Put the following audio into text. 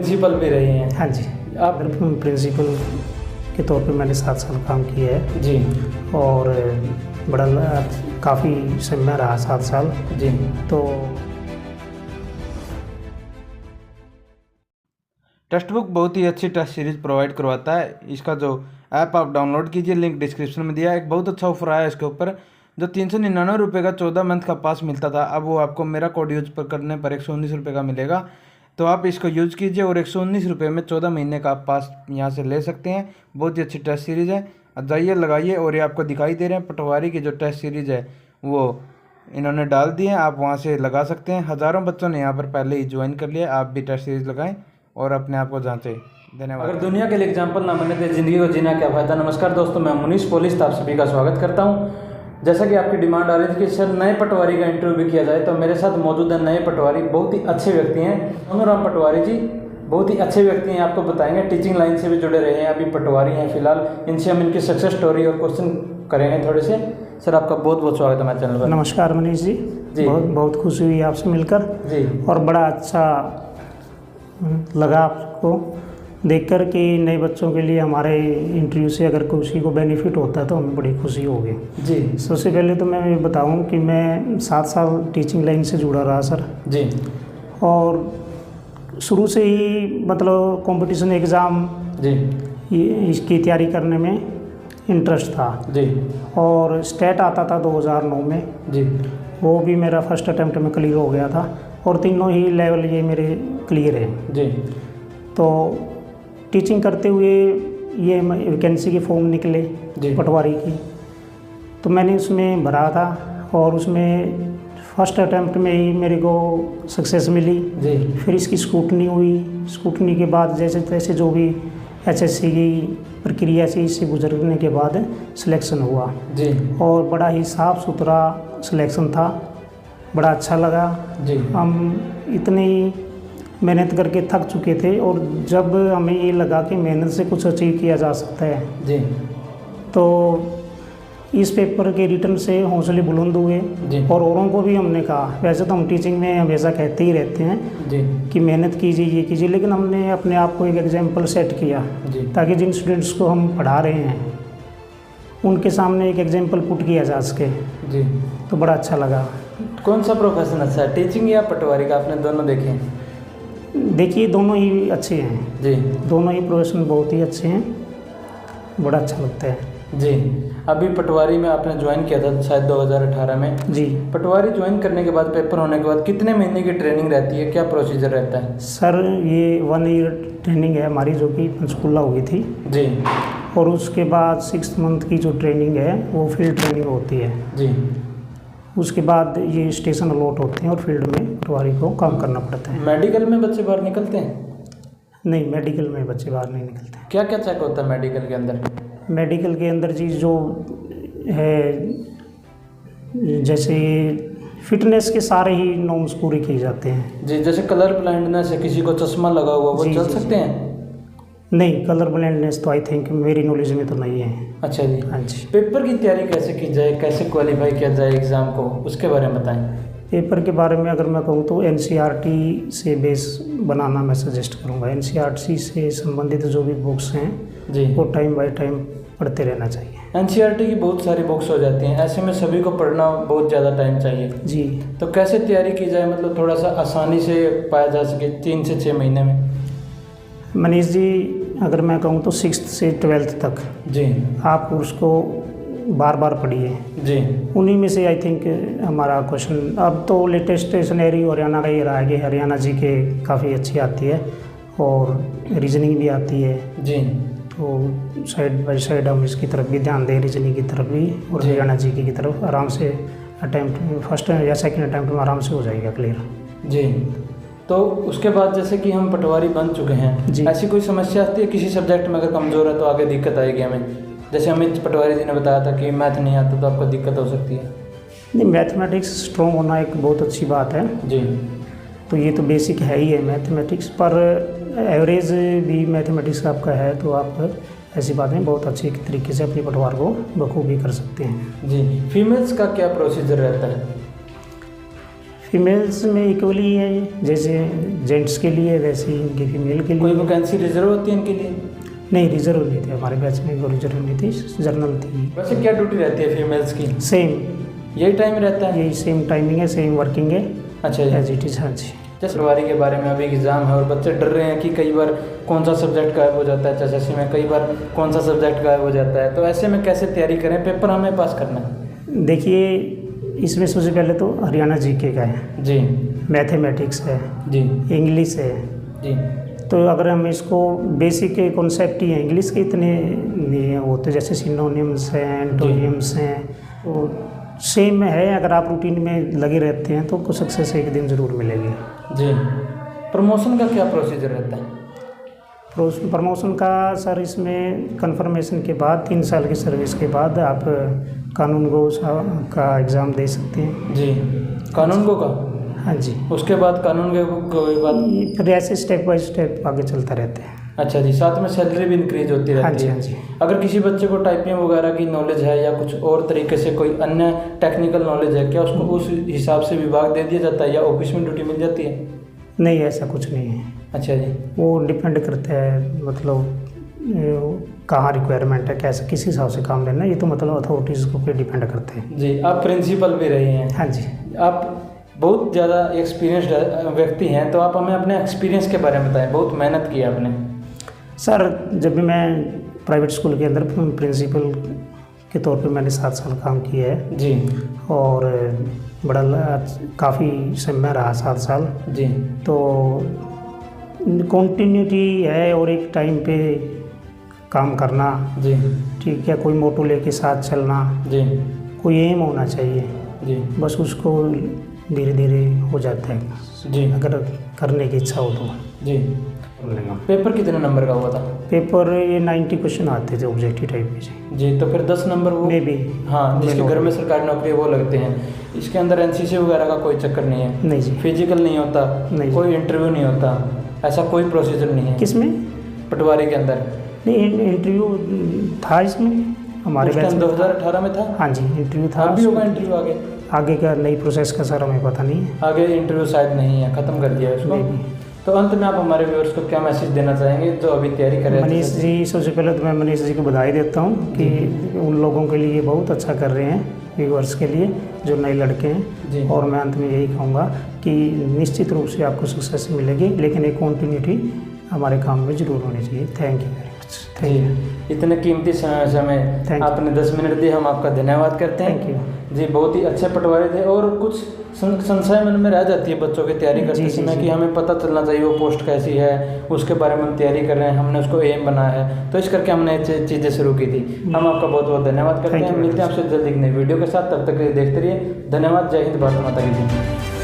Principal भी रहे हैं। हाँ जी, आप प्रिंसिपल के तौर पे मैंने 7 साल काम किया है जी। और बड़ा काफ़ी समय रहा 7 साल। जी। तो टेक्स्ट बुक बहुत ही अच्छी टेस्ट सीरीज प्रोवाइड करवाता है। इसका जो ऐप आप डाउनलोड कीजिए, लिंक डिस्क्रिप्शन में दिया है। एक बहुत अच्छा ऑफर आया इसके ऊपर, जो 399 रुपये का 14 मंथ का पास मिलता था, अब वो आपको मेरा कोड यूज पर करने पर 119 रुपये का मिलेगा। तो आप इसको यूज कीजिए और 119 रुपये में 14 महीने का आप पास यहाँ से ले सकते हैं। बहुत ही अच्छी टेस्ट सीरीज़ है, जाइए लगाइए। और ये आपको दिखाई दे रहे हैं पटवारी की जो टेस्ट सीरीज़ है वो इन्होंने डाल दी है, आप वहाँ से लगा सकते हैं। हज़ारों बच्चों ने यहाँ पर पहले ही ज्वाइन कर लिया। आप भी टेस्ट सीरीज़ लगाएं और अपने आप को जांचें। धन्यवाद। अगर दुनिया के लिए एग्जाम्पल ना बने तो ज़िंदगी को जीना क्या फ़ायदा। नमस्कार दोस्तों, मैं मुनीश पोलिस आप सभी का स्वागत करता हूं। जैसा कि आपकी डिमांड आ रही थी कि सर नए पटवारी का इंटरव्यू भी किया जाए, तो मेरे साथ मौजूद है नए पटवारी, बहुत ही अच्छे व्यक्ति हैं अनुराम पटवारी जी। बहुत ही अच्छे व्यक्ति हैं, आपको बताएंगे। टीचिंग लाइन से भी जुड़े रहे हैं, अभी पटवारी हैं फिलहाल। इनसे हम इनकी सक्सेस स्टोरी और क्वेश्चन करेंगे थोड़े से। सर आपका बहुत बहुत स्वागत है मेरे चैनल पर। नमस्कार मनीष जी, बहुत खुशी हुई आपसे मिलकर जी। और बड़ा अच्छा लगा आपको देखकर कि नए बच्चों के लिए हमारे इंटरव्यू से अगर किसी को बेनिफिट होता है तो हमें बड़ी खुशी होगी। जी। सबसे पहले तो मैं बताऊं कि मैं 7 साल टीचिंग लाइन से जुड़ा रहा सर जी। और शुरू से ही मतलब कंपटीशन एग्ज़ाम जी इसकी तैयारी करने में इंटरेस्ट था जी। और स्टेट आता था 2009 में जी। वो भी मेरा फर्स्ट अटैम्प्ट में क्लियर हो गया था और तीनों ही लेवल ये मेरे क्लियर हैं। जी। तो टीचिंग करते हुए ये वैकेंसी के फॉर्म निकले पटवारी की, तो मैंने उसमें भरा था और उसमें फर्स्ट अटैम्प्ट में ही मेरे को सक्सेस मिली। जी। फिर इसकी स्क्रूटनी हुई, स्क्रूटनी के बाद जैसे तैसे जो भी HSC की प्रक्रिया से इससे गुजरने के बाद सिलेक्शन हुआ। जी। और बड़ा ही साफ़ सुथरा सिलेक्शन था, बड़ा अच्छा लगा। जी। हम इतनी मेहनत करके थक चुके थे और जब हमें ये लगा कि मेहनत से कुछ अचीव किया जा सकता है जी। तो इस पेपर के रिटर्न से हौसले बुलंद हुए और औरों को भी हमने कहा। वैसे तो हम टीचिंग में हमेशा कहते ही रहते हैं जी कि मेहनत कीजिए, ये कीजिए, लेकिन हमने अपने आप को एक एग्जाम्पल सेट किया ताकि जिन स्टूडेंट्स को हम पढ़ा रहे हैं उनके सामने एक एग्जाम्पल पुट किया जा सके। जी। तो बड़ा अच्छा लगा। कौन सा प्रोफेशन अच्छा है, टीचिंग या पटवारी का? आपने दोनों देखे हैं? देखिए दोनों ही अच्छे हैं जी। दोनों ही प्रोफेशन बहुत ही अच्छे हैं, बड़ा अच्छा लगता है। जी। अभी पटवारी में आपने ज्वाइन किया था शायद 2018 में। जी। पटवारी ज्वाइन करने के बाद, पेपर होने के बाद कितने महीने की ट्रेनिंग रहती है, क्या प्रोसीजर रहता है? सर ये 1 ईयर ट्रेनिंग है हमारी, जो कि पंचकुला हुई थी। जी। और उसके बाद 6 मंथ की जो ट्रेनिंग है वो फील्ड ट्रेनिंग होती है। जी। उसके बाद ये स्टेशन अलॉट होते हैं और फील्ड में पटवारी को काम करना पड़ता है। मेडिकल में बच्चे बाहर निकलते हैं? नहीं, मेडिकल में बच्चे बाहर नहीं निकलते। क्या क्या चेक होता है मेडिकल के अंदर? मेडिकल के अंदर चीज़ जो है जैसे फिटनेस के सारे ही नॉर्म्स पूरे किए जाते हैं। जी। जैसे कलर ब्लाइंडनेस है, किसी को चश्मा लगा हुआ, वो चल सकते हैं? नहीं, कलर ब्लाइंडनेस तो आई थिंक मेरी नॉलेज में तो नहीं है। अच्छा जी। हाँ जी। पेपर की तैयारी कैसे की जाए, कैसे क्वालिफाई किया जाए एग्ज़ाम को, उसके बारे में बताएं। पेपर के बारे में अगर मैं कहूँ तो NCERT से बेस बनाना मैं सजेस्ट करूँगा। NCERT से संबंधित जो भी बुक्स हैं जी वो टाइम बाय टाइम पढ़ते रहना चाहिए। NCERT की बहुत सारी बुक्स हो जाती हैं, ऐसे में सभी को पढ़ना बहुत ज़्यादा टाइम चाहिए। जी। तो कैसे तैयारी की जाए, मतलब थोड़ा सा आसानी से पाया जा सके 3 से 6 महीने में? मनीष जी, अगर मैं कहूँ तो 6th से 12th तक जी आप उसको बार बार पढ़िए। जी। उन्हीं में से आई थिंक हमारा क्वेश्चन, अब तो लेटेस्ट सिनेरियो हरियाणा का ये रहा है कि हरियाणा जी के काफ़ी अच्छी आती है और रीजनिंग भी आती है। जी। तो साइड बाय साइड हम इसकी तरफ भी ध्यान दें, रीजनिंग की तरफ भी, और हरियाणा जी की तरफ आराम से अटैम्प्ट फर्स्ट या सेकंड अटैम्प्ट में आराम से हो जाएगा क्लियर। जी। तो उसके बाद जैसे कि हम पटवारी बन चुके हैं, ऐसी कोई समस्या आती है किसी सब्जेक्ट में, अगर कमज़ोर है तो आगे दिक्कत आएगी हमें? जैसे अमित पटवारी जी ने बताया था कि मैथ नहीं आता तो आपको दिक्कत हो सकती है। नहीं, मैथमेटिक्स स्ट्रॉन्ग होना एक बहुत अच्छी बात है जी। तो ये तो बेसिक है ही है मैथमेटिक्स, पर एवरेज भी मैथमेटिक्स आपका है तो आप ऐसी बातें बहुत अच्छी तरीके से अपने पटवार को बखूबी कर सकते हैं। जी। फीमेल्स का क्या प्रोसीजर रहता है? फीमेल्स में इक्वली है, जैसे जेंट्स के लिए वैसे ही इनकी फीमेल के कोई लिए। वैकेंसी रिजर्व होती है इनके लिए? नहीं, रिजर्व नहीं थी हमारे बैच में, वो रिजर्व नहीं थी, जर्नल थी। वैसे क्या ड्यूटी रहती है फीमेल्स की? सेम यही टाइम रहता है? यही सेम टाइमिंग है, सेम वर्किंग है अच्छा जी। As it is. हाँ जी। जैसे पटवारी के बारे में अभी एग्ज़ाम है और बच्चे डर रहे हैं कि कई बार कौन सा सब्जेक्ट गायब हो जाता है, एचएसएससी में कई बार कौन सा सब्जेक्ट गायब हो जाता है, तो ऐसे में कैसे तैयारी करें? पेपर हमें पास करना है। देखिए, इसमें सबसे पहले तो हरियाणा जीके का है जी, मैथमेटिक्स है जी, इंग्लिश है। जी, तो अगर हम इसको बेसिक कॉन्सेप्ट ही हैं इंग्लिश के, इतने नहीं होते, जैसे सिनोनिम्स हैं, एंटोनिम्स हैं, तो सेम है। अगर आप रूटीन में लगे रहते हैं तो आपको सक्सेस एक दिन ज़रूर मिलेगी। जी। प्रमोशन का क्या प्रोसीजर रहता है? प्रमोशन का सर, इसमें कंफर्मेशन के बाद 3 साल की सर्विस के बाद आप कानून गो का एग्ज़ाम दे सकते हैं। जी, कानून गो का? हाँ जी। उसके बाद कानून के बाद फिर ऐसे स्टेप बाय स्टेप आगे चलता रहता है। अच्छा जी, साथ में सैलरी भी इंक्रीज होती हाँ रहती जी, है। हाँ जी। अगर किसी बच्चे को टाइपिंग वगैरह की नॉलेज है या कुछ और तरीके से कोई अन्य टेक्निकल नॉलेज है, क्या उसको उस हिसाब से विभाग दे दिया जाता है या ऑफिस में ड्यूटी मिल जाती है? नहीं, ऐसा कुछ नहीं है। अच्छा जी। वो डिपेंड करता है, मतलब कहाँ रिक्वायरमेंट है, कैसे किस हिसाब से काम लेना है, ये तो मतलब अथॉरिटीज़ को पे डिपेंड करते हैं। जी, आप प्रिंसिपल भी रहे हैं। हाँ जी। आप बहुत ज़्यादा एक्सपीरियंस्ड व्यक्ति हैं, तो आप हमें अपने एक्सपीरियंस के बारे में बताएं। बहुत मेहनत की है आपने। सर, जब भी मैं प्राइवेट स्कूल के अंदर प्रिंसिपल के तौर पे मैंने 7 साल काम किया है जी, और बड़ा काफ़ी समय रहा 7 साल। जी, तो कंटिन्यूटी है और एक टाइम पे काम करना, जी, ठीक है, कोई मोटो लेके साथ चलना, जी, कोई एम होना चाहिए, जी, बस उसको धीरे धीरे हो जाता है, जी, अगर करने की इच्छा हो तो। जी। पेपर कितने नंबर का हुआ था? पेपर ये 90 क्वेश्चन आते थे ऑब्जेक्टिव टाइप के जी। जी, तो फिर 10 नंबर वो मे बी। हाँ, जिसके घर में सरकारी नौकरी है वो लगते हैं। इसके अंदर एनसीसी वगैरह का कोई चक्कर नहीं है? नहीं जी। फिजिकल नहीं होता? नहीं। कोई इंटरव्यू नहीं होता? ऐसा कोई प्रोसीजर नहीं है किसमें? पटवारी के अंदर? नहीं, इंटरव्यू था इसमें हमारे उस बैच टाइम में। 2018 में था? हाँ जी, इंटरव्यू था। अब भी होगा इंटरव्यू आगे? आगे का नई प्रोसेस का सर हमें पता नहीं है। आगे इंटरव्यू शायद नहीं है, ख़त्म कर दिया है उसको। Maybe। तो अंत में आप हमारे व्यूअर्स को क्या मैसेज देना चाहेंगे जो अभी तैयारी कर रहे हैं? मनीष जी, सबसे पहले तो मैं मनीष जी को बधाई देता हूँ कि उन लोगों के लिए बहुत अच्छा कर रहे हैं, व्यूअर्स के लिए जो नए लड़के जी। हैं। और मैं अंत में यही कहूँगा कि निश्चित रूप से आपको सक्सेस मिलेगी, लेकिन एक कॉन्टिन्यूटी हमारे काम में ज़रूर होनी चाहिए। Thank you very much. Thank you. जी, इतने कीमती समय Thank you। आपने 10 मिनट दिए, हम आपका धन्यवाद करते हैं। Thank you। जी, बहुत ही अच्छे पटवारी थे। और कुछ संशय मन में रह जाती है बच्चों की तैयारी करते जी, जी, समय जी। कि हमें पता चलना चाहिए वो पोस्ट कैसी है, उसके बारे में हम तैयारी कर रहे हैं, हमने उसको एम बनाया है, तो इस करके हमने चीज़ें शुरू की थी। हम आपका बहुत बहुत धन्यवाद करते Thank हैं। you। मिलते हैं आपसे जल्द एक नई वीडियो के साथ, तब तक के लिए देखते रहिए। धन्यवाद। जय हिंद, भारत माता की जय।